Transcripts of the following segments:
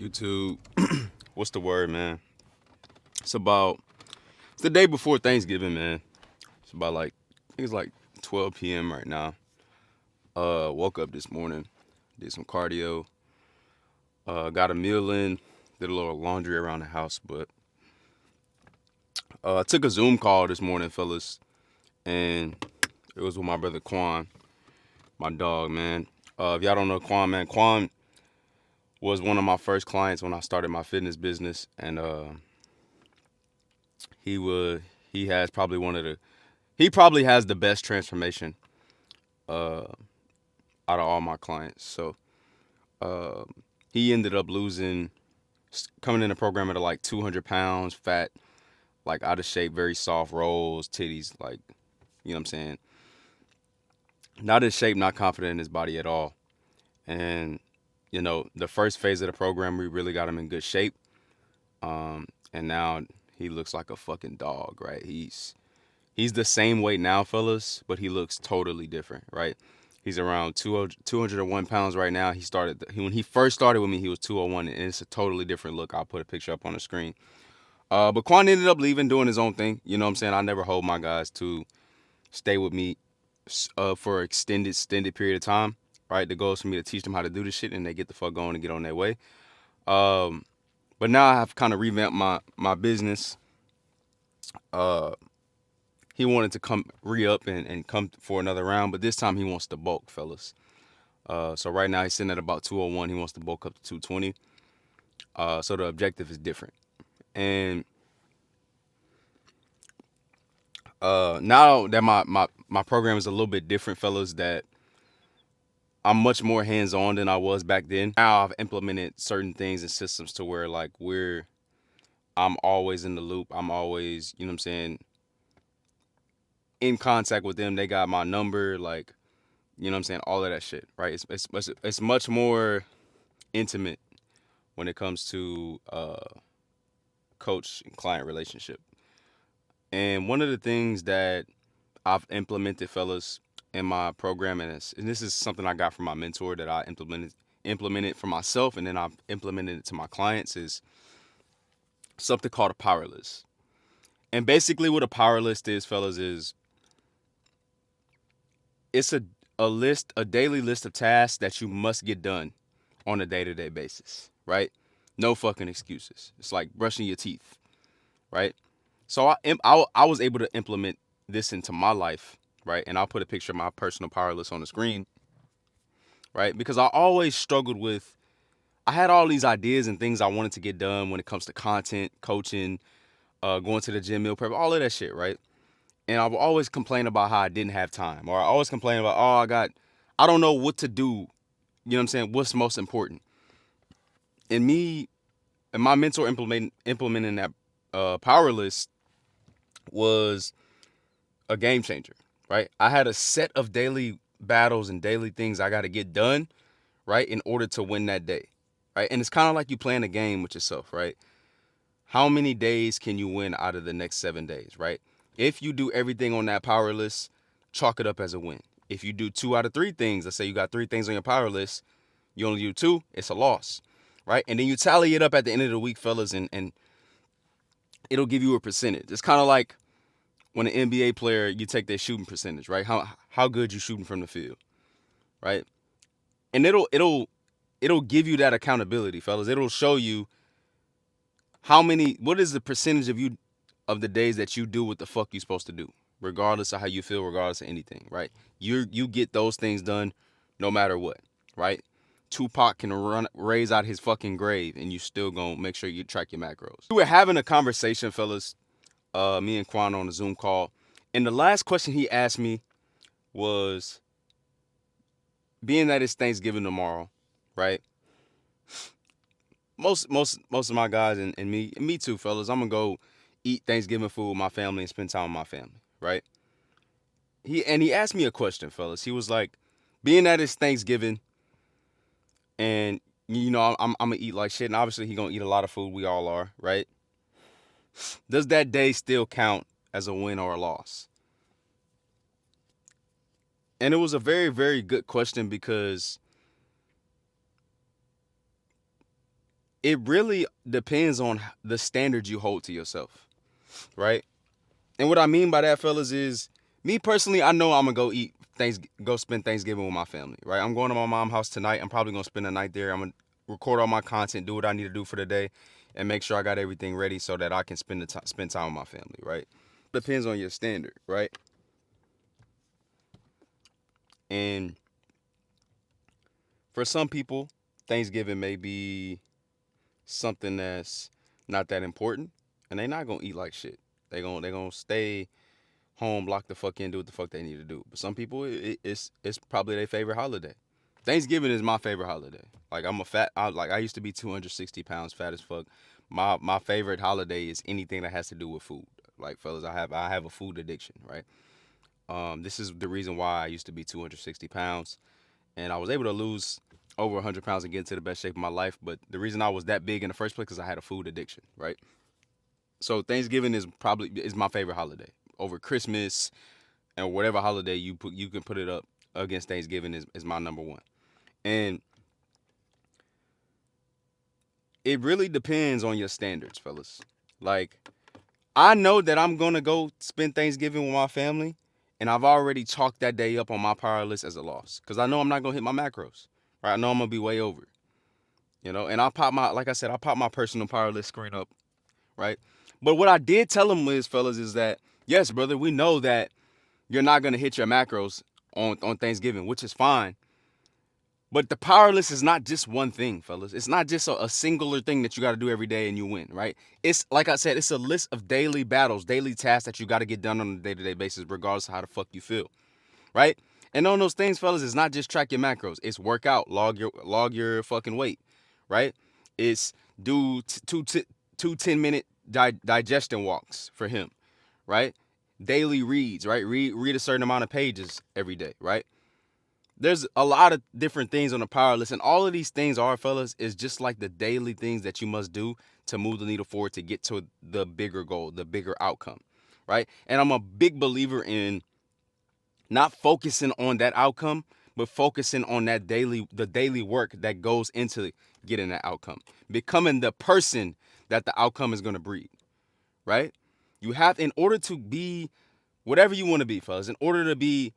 YouTube. What's the word, man? It's the day before Thanksgiving, man. It's about I think it's like 12 p.m. right now. Woke up this morning, did some cardio, got a meal in, did a little laundry around the house, but I took a Zoom call this morning, fellas, and it was with my brother Quan, my dog, man. If y'all don't know Quan, man, Quan was one of my first clients when I started my fitness business, and he would he has probably one of the he probably has the best transformation uh, out of all my clients. So uh, he ended up coming in the program at like 200 pounds, fat, like out of shape, very soft rolls, titties, like, you know what I'm saying? Not in shape, not confident in his body at all. And, the first phase of the program, we really got him in good shape. And now he looks like a fucking dog, right? He's the same weight now, fellas, but he looks totally different, right? He's around 201 pounds right now. When he first started with me, he was 201, and it's a totally different look. I'll put a picture up on the screen. But Quan ended up leaving, doing his own thing. You know what I'm saying? I never hold my guys to stay with me for an extended period of time, right? The goal is for me to teach them how to do this shit, and they get the fuck going and get on their way. Um, but now I have kind of revamped my business. Uh, he wanted to come re-up and come for another round, but this time he wants to bulk, fellas. So right now he's sitting at about 201. He wants to bulk up to 220. So the objective is different. And now that my program is a little bit different, fellas, that I'm much more hands-on than I was back then. Now I've implemented certain things and systems to where like I'm always in the loop. I'm always, you know what I'm saying, in contact with them. They got my number, like, you know what I'm saying, all of that shit, right? It's much more intimate when it comes to coach and client relationship. And one of the things that I've implemented, fellas, in my program, and this is something I got from my mentor that I implemented for myself, and then I've implemented it to my clients, is something called a power list. And basically, what a power list is, fellas, is it's a daily list of tasks that you must get done on a day-to-day basis, right? No fucking excuses. It's like brushing your teeth, right? So I was able to implement this into my life, right? And I'll put a picture of my personal power list on the screen, right? Because I always struggled with, I had all these ideas and things I wanted to get done when it comes to content, coaching, going to the gym, meal prep, all of that shit, right? And I would always complain about how I didn't have time, or I always complain about, I don't know what to do. You know what I'm saying? What's most important? And me and my mentor implementing that power list was a game changer, right? I had a set of daily battles and daily things I got to get done, right, in order to win that day, right? And it's kind of like you playing a game with yourself, right? How many days can you win out of the next 7 days, right? If you do everything on that power list, chalk it up as a win. If you do 2 out of 3 things, let's say you got 3 things on your power list, you only do 2, it's a loss, right? And then you tally it up at the end of the week, fellas, and it'll give you a percentage. It's kind of like when an NBA player, you take their shooting percentage, right? How good you shooting from the field, right? And it'll give you that accountability, fellas. It'll show you what is the percentage of the days that you do what the fuck you supposed to do, regardless of how you feel, regardless of anything, right? You get those things done no matter what, right? Tupac can raise out his fucking grave and you still gonna make sure you track your macros. We were having a conversation, fellas, me and Quan on a Zoom call, and the last question he asked me was, being that it's Thanksgiving tomorrow, right? Most of my guys and me too, fellas, I'm gonna go eat Thanksgiving food with my family and spend time with my family, right? He asked me a question, fellas. He was like, being that it's Thanksgiving and I'm gonna eat like shit, and obviously he gonna eat a lot of food. We all are, right? Does that day still count as a win or a loss? And it was a very, very good question because it really depends on the standard you hold to yourself, right? And what I mean by that, fellas, is me personally, I know I'm gonna go spend Thanksgiving with my family, right? I'm going to my mom's house tonight. I'm probably gonna spend the night there. I'm gonna record all my content, do what I need to do for the day, and make sure I got everything ready so that I can spend time with my family, right? Depends on your standard, right? And for some people, Thanksgiving may be something that's not that important, and they not gonna eat like shit. They gonna stay home, lock the fuck in, do what the fuck they need to do. But some people, it's probably their favorite holiday. Thanksgiving is my favorite holiday. Like I used to be 260 pounds, fat as fuck. My favorite holiday is anything that has to do with food. Like fellas, I have a food addiction, right? This is the reason why I used to be 260 pounds, and I was able to lose over 100 pounds and get into the best shape of my life. But the reason I was that big in the first place is I had a food addiction, right? So Thanksgiving is my favorite holiday over Christmas and whatever holiday you can put it up against Thanksgiving is my number one. And it really depends on your standards, fellas. Like I know that I'm gonna go spend Thanksgiving with my family, and I've already chalked that day up on my power list as a loss because I know I'm not gonna hit my macros. Right? I know I'm gonna be way over. And like I said, I pop my personal power list screen up, right? But what I did tell them is that yes, brother, we know that you're not gonna hit your macros on Thanksgiving, which is fine. But the power list is not just one thing, fellas. It's not just a singular thing that you got to do every day and you win, right? It's like I said, it's a list of daily battles, daily tasks that you got to get done on a day-to-day basis, regardless of how the fuck you feel, right? And on those things, fellas, it's not just track your macros. It's work out, log your fucking weight, right? It's do two 10-minute digestion walks for him, right? Daily reads, right? Read a certain amount of pages every day, right? There's a lot of different things on the power list, and all of these things are, fellas, is just like the daily things that you must do to move the needle forward to get to the bigger goal, the bigger outcome, right? And I'm a big believer in not focusing on that outcome, but focusing on the daily work that goes into getting that outcome, becoming the person that the outcome is going to breed, right? In order to be whatever you want to be, fellas, in order to be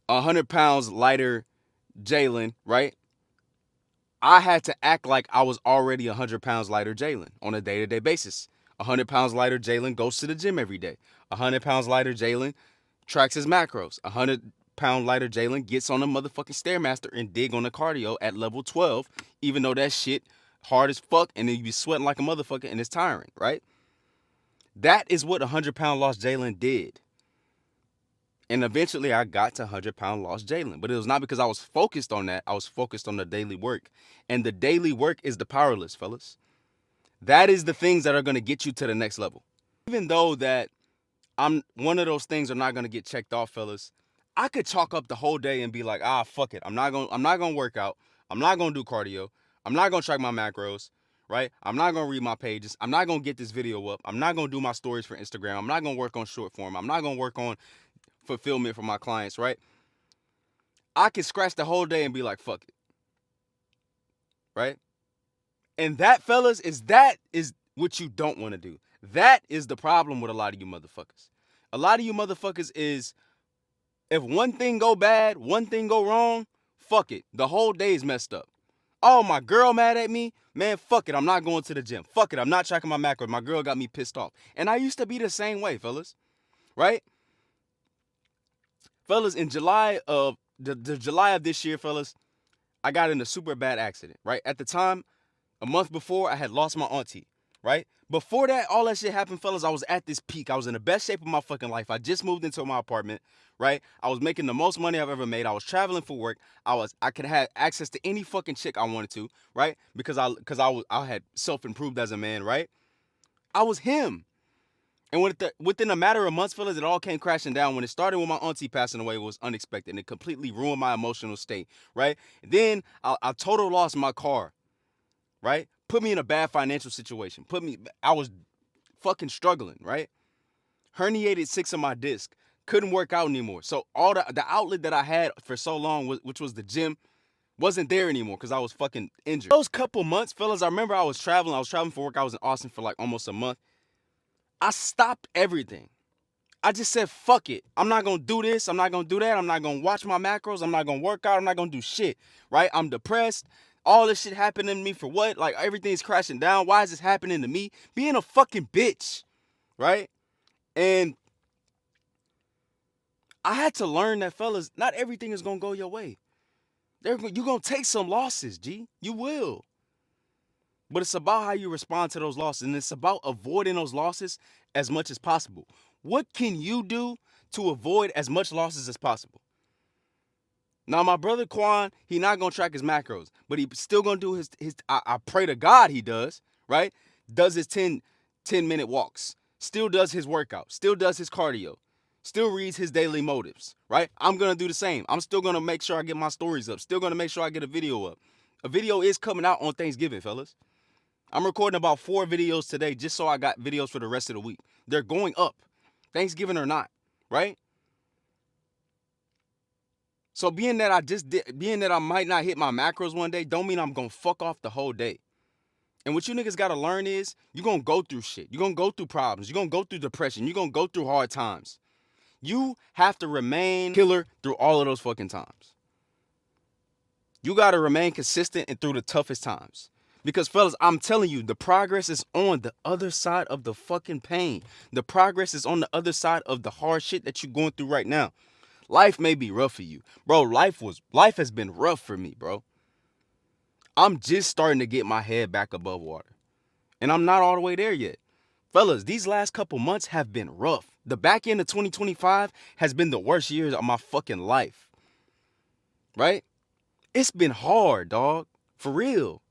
100 pounds lighter Jalen, right? I had to act like I was already 100 pounds lighter Jalen on a day-to-day basis. 100 pounds lighter Jalen goes to the gym every day. 100 pounds lighter Jalen tracks his macros. 100-pound lighter Jalen gets on a motherfucking Stairmaster and dig on the cardio at level 12, even though that shit hard as fuck and then you be sweating like a motherfucker and it's tiring, right? That is what 100-pound lost Jalen did. And eventually I got to 100-pound lost Jalen. But it was not because I was focused on that. I was focused on the daily work. And the daily work is the power list, fellas. That is the things that are going to get you to the next level. Even though that I'm one of those things are not going to get checked off, fellas, I could chalk up the whole day and be like, fuck it. I'm not going to work out. I'm not going to do cardio. I'm not going to track my macros, right? I'm not going to read my pages. I'm not going to get this video up. I'm not going to do my stories for Instagram. I'm not going to work on short form. I'm not going to work on fulfillment for my clients, right? I can scratch the whole day and be like, fuck it, right? And that, fellas, is what you don't want to do. That is the problem with a lot of you motherfuckers. A lot of you motherfuckers is, if one thing go bad, one thing go wrong, fuck it. The whole day is messed up. Oh, my girl mad at me? Man, fuck it. I'm not going to the gym. Fuck it. I'm not tracking my macros. My girl got me pissed off. And I used to be the same way, fellas, right? Fellas, in July of July of this year, fellas, I got in a super bad accident, right? At the time, a month before, I had lost my auntie, right? Before that, all that shit happened, fellas, I was at this peak. I was in the best shape of my fucking life. I just moved into my apartment, right? I was making the most money I've ever made. I was traveling for work. I could have access to any fucking chick I wanted to, right? Because I had self-improved as a man, right? I was him. And within a matter of months, fellas, it all came crashing down. When it started with my auntie passing away, it was unexpected. And it completely ruined my emotional state, right? Then I total lost my car, right? Put me in a bad financial situation. I was fucking struggling, right? Herniated 6 of my disc. Couldn't work out anymore. So all the outlet that I had for so long, which was the gym, Wasn't there anymore because I was fucking injured. Those couple months, fellas, I remember I was traveling. I was traveling for work. I was in Austin for like almost a month. I stopped everything. I just said, fuck it. I'm not going to do this. I'm not going to do that. I'm not going to watch my macros. I'm not going to work out. I'm not going to do shit, right? I'm depressed. All this shit happening to me for what? Like, everything's crashing down. Why is this happening to me? Being a fucking bitch, right? And I had to learn that, fellas, not everything is going to go your way. You're going to take some losses, G. You will. But it's about how you respond to those losses. And it's about avoiding those losses as much as possible. What can you do to avoid as much losses as possible? Now, my brother Quan, he not going to track his macros. But he still going to do his I pray to God he does, right? Does his 10-minute walks. Still does his workout. Still does his cardio. Still reads his daily motives, right? I'm going to do the same. I'm still going to make sure I get my stories up. Still going to make sure I get a video up. A video is coming out on Thanksgiving, fellas. I'm recording about 4 videos today just so I got videos for the rest of the week. They're going up, Thanksgiving or not, right? So being that I might not hit my macros one day, don't mean I'm going to fuck off the whole day. And what you niggas got to learn is you're going to go through shit. You're going to go through problems. You're going to go through depression. You're going to go through hard times. You have to remain killer through all of those fucking times. You got to remain consistent and through the toughest times. Because, fellas, I'm telling you, the progress is on the other side of the fucking pain. The progress is on the other side of the hard shit that you're going through right now. Life may be rough for you. Bro, life has been rough for me, bro. I'm just starting to get my head back above water. And I'm not all the way there yet. Fellas, these last couple months have been rough. The back end of 2025 has been the worst years of my fucking life. Right? It's been hard, dog. For real.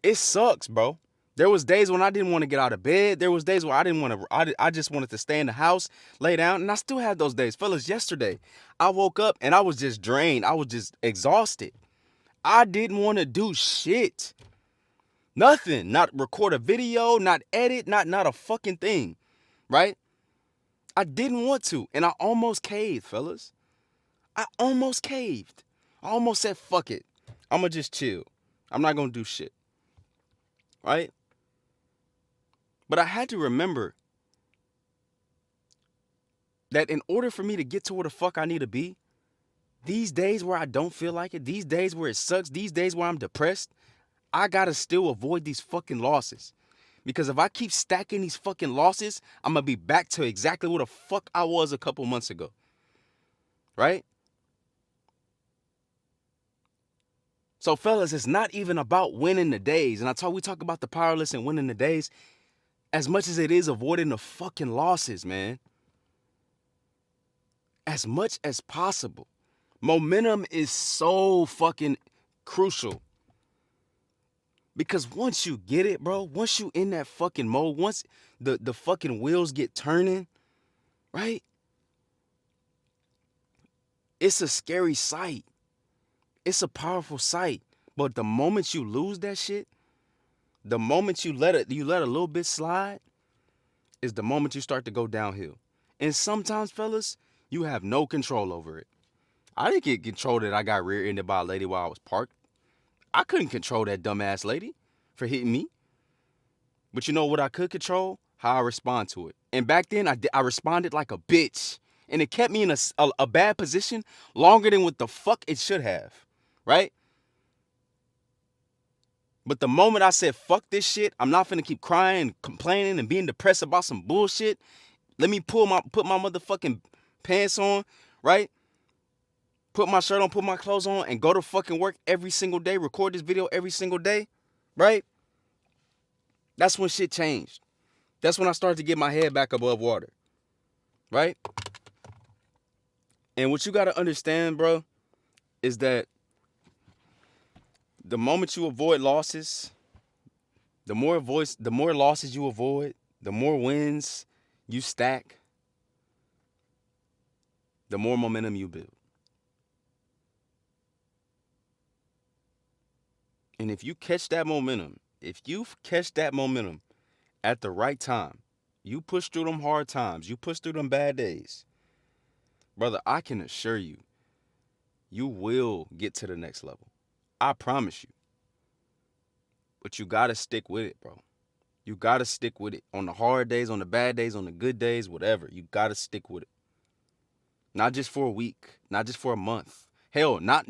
It sucks, bro. There was days when I didn't want to get out of bed. There was days where I just wanted to stay in the house, lay down, and I still had those days. Fellas, yesterday, I woke up and I was just drained. I was just exhausted. I didn't want to do shit. Nothing. Not record a video, not edit, not a fucking thing. Right? I didn't want to, and I almost caved, fellas. I almost caved. I almost said, fuck it. I'm going to just chill. I'm not going to do shit. Right? But I had to remember that in order for me to get to where the fuck I need to be, these days where I don't feel like it, these days where it sucks, these days where I'm depressed, I gotta still avoid these fucking losses. Because if I keep stacking these fucking losses, I'm gonna be back to exactly where the fuck I was a couple months ago. Right? So, fellas, it's not even about winning the days. And we talk about the powerless and winning the days as much as it is avoiding the fucking losses, man. As much as possible. Momentum is so fucking crucial. Because once you get it, bro, once you in that fucking mode, once the fucking wheels get turning, right? It's a scary sight. It's a powerful sight. But the moment you lose that shit, the moment you let a little bit slide, is the moment you start to go downhill. And sometimes, fellas, you have no control over it. I didn't get control that I got rear-ended by a lady while I was parked. I couldn't control that dumbass lady for hitting me. But you know what I could control? How I respond to it. And back then, I responded like a bitch. And it kept me in a bad position longer than what the fuck it should have. Right? But the moment I said, fuck this shit, I'm not finna keep crying and complaining and being depressed about some bullshit. Let me put my motherfucking pants on, right? Put my shirt on, put my clothes on, and go to fucking work every single day, record this video every single day, right? That's when shit changed. That's when I started to get my head back above water, right? And what you gotta understand, bro, is that the moment you avoid losses, the more losses you avoid, the more wins you stack, the more momentum you build. And if you catch that momentum at the right time, you push through them hard times, you push through them bad days, brother, I can assure you, You will get to the next level. I promise you. But you gotta stick with it, bro. You gotta stick with it. On the hard days, on the bad days, on the good days, whatever. You gotta stick with it. Not just for a week, not just for a month. Hell, not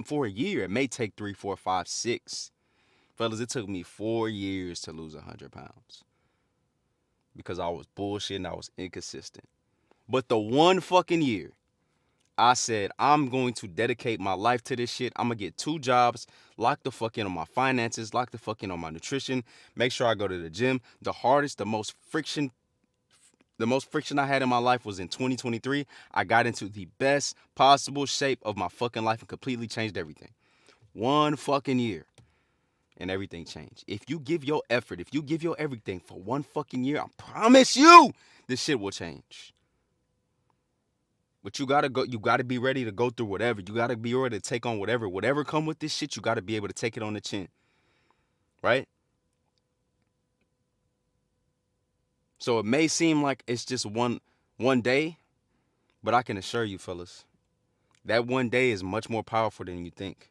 for a year. It may take 3, 4, 5, 6. Fellas, it took me 4 years to lose 100 pounds because I was bullshitting, I was inconsistent. But the one fucking year I said, I'm going to dedicate my life to this shit. I'm going to get 2 jobs, lock the fuck in on my finances, lock the fuck in on my nutrition, make sure I go to the gym. The most friction I had in my life was in 2023. I got into the best possible shape of my fucking life and completely changed everything. One fucking year. And everything changed. If you give your effort, if you give your everything for one fucking year, I promise you, this shit will change. But you gotta be ready to go through whatever. You gotta be ready to take on whatever come with this shit, you gotta be able to take it on the chin. Right? So it may seem like it's just one day, but I can assure you, fellas, that one day is much more powerful than you think.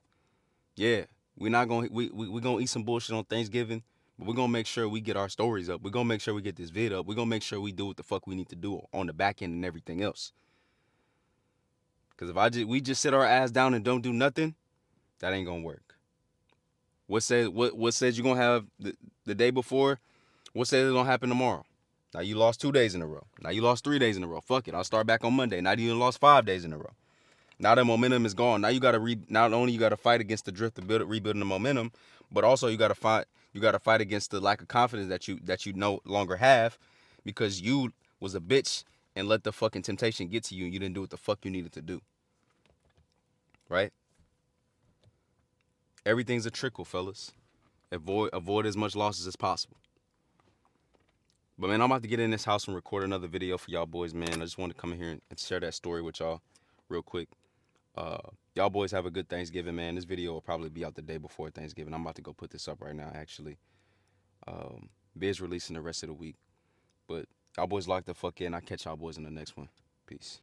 Yeah, we're not gonna we gonna eat some bullshit on Thanksgiving, but we're gonna make sure we get our stories up. We're gonna make sure we get this vid up. We're gonna make sure we do what the fuck we need to do on the back end and everything else. Cause if we just sit our ass down and don't do nothing, that ain't gonna work. What says you gonna have the day before? What says it's gonna happen tomorrow? Now you lost 2 days in a row. Now you lost 3 days in a row. Fuck it, I'll start back on Monday. Now you lost 5 days in a row. Now the momentum is gone. Now you gotta not only you gotta fight against the drift to rebuilding the momentum, but also you gotta fight against the lack of confidence that you no longer have because you was a bitch and let the fucking temptation get to you and you didn't do what the fuck you needed to do. Right? Everything's a trickle, fellas. Avoid as much losses as possible. But man, I'm about to get in this house and record another video for y'all boys, man. I just wanted to come in here and share that story with y'all real quick. Y'all boys have a good Thanksgiving, man. This video will probably be out the day before Thanksgiving. I'm about to go put this up right now, actually. Biz releasing the rest of the week. But y'all boys lock the fuck in. I'll catch y'all boys in the next one. Peace.